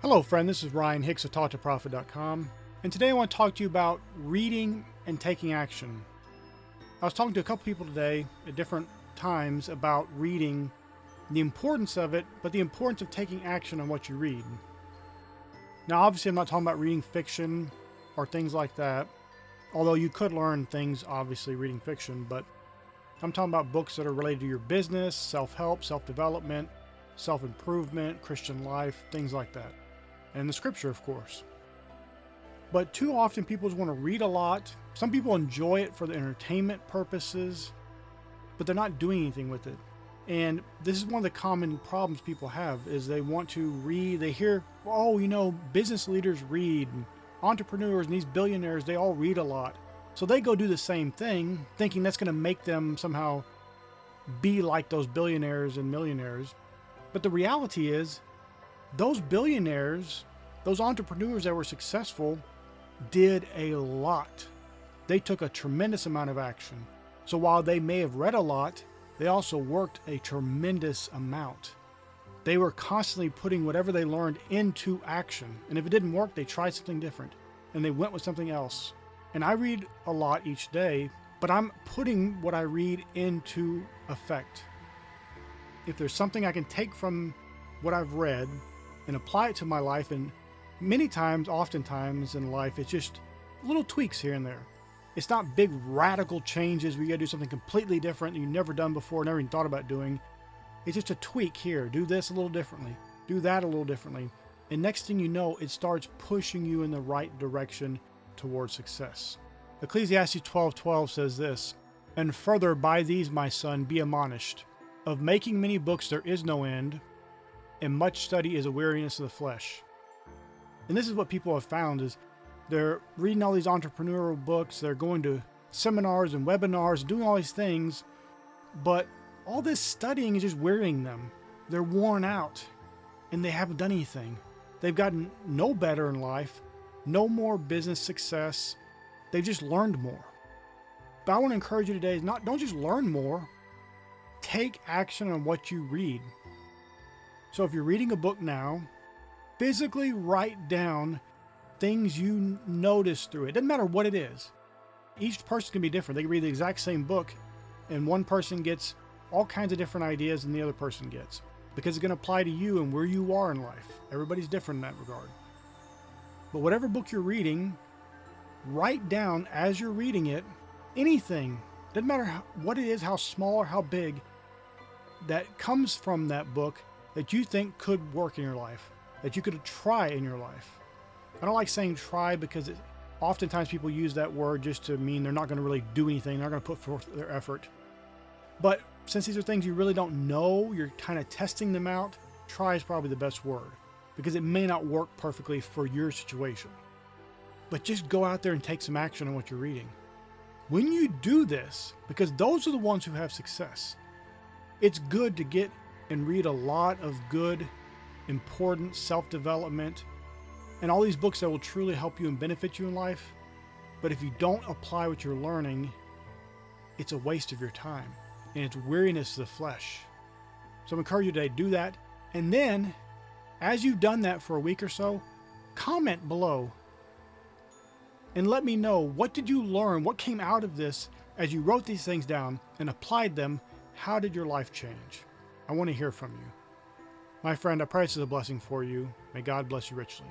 Hello friend, this is Ryan Hicks of TaughtToProfit.com, and today I want to talk to you about reading and taking action. I was talking to a couple people today at different times about reading, the importance of it, but the importance of taking action on what you read. Now obviously I'm not talking about reading fiction or things like that, although you could learn things obviously reading fiction, but I'm talking about books that are related to your business, self-help, self-development, self-improvement, Christian life, things like that. And the scripture, of course. But too often people just want to read a lot. Some people enjoy it for the entertainment purposes, but they're not doing anything with it. And this is one of the common problems people have, is they want to read, they hear, oh, business leaders read, and entrepreneurs and these billionaires, they all read a lot. So they go do the same thing, thinking that's going to make them somehow be like those billionaires and millionaires. But the reality is, those billionaires, those entrepreneurs that were successful, did a lot. They took a tremendous amount of action. So while they may have read a lot, they also worked a tremendous amount. They were constantly putting whatever they learned into action. And if it didn't work, they tried something different. And they went with something else. And I read a lot each day, but I'm putting what I read into effect. If there's something I can take from what I've read and apply it to my life, and oftentimes in life, it's just little tweaks here and there. It's not big radical changes where you gotta do something completely different that you've never done before, never even thought about doing. It's just a tweak here. Do this a little differently. Do that a little differently. And next thing you know, it starts pushing you in the right direction towards success. Ecclesiastes 12:12 says this, "And further, by these, my son, be admonished. Of making many books there is no end, and much study is a weariness of the flesh." And this is what people have found, is they're reading all these entrepreneurial books, they're going to seminars and webinars, doing all these things, but all this studying is just wearying them. They're worn out, and they haven't done anything. They've gotten no better in life, no more business success. They've just learned more. But I want to encourage you today, don't just learn more, take action on what you read. So if you're reading a book now, physically write down things you notice through it. Doesn't matter what it is. Each person can be different. They can read the exact same book, and one person gets all kinds of different ideas than the other person gets, because it's going to apply to you and where you are in life. Everybody's different in that regard. But whatever book you're reading, write down as you're reading it anything. Doesn't matter what it is, how small or how big, that comes from that book that you think could work in your life, that you could try in your life. I don't like saying try, because oftentimes people use that word just to mean they're not going to really do anything. They're not going to put forth their effort. But since these are things you really don't know, you're kind of testing them out, try is probably the best word, because it may not work perfectly for your situation. But just go out there and take some action on what you're reading. When you do this, because those are the ones who have success, it's good to get and read a lot of good, important self-development and all these books that will truly help you and benefit you in life. But if you don't apply what you're learning, it's a waste of your time, and it's weariness of the flesh. So I encourage you today, do that. And then, as you've done that for a week or so, comment below and let me know, what did you learn? What came out of this as you wrote these things down and applied them? How did your life change? I want to hear from you. My friend, I pray this is a blessing for you. May God bless you richly.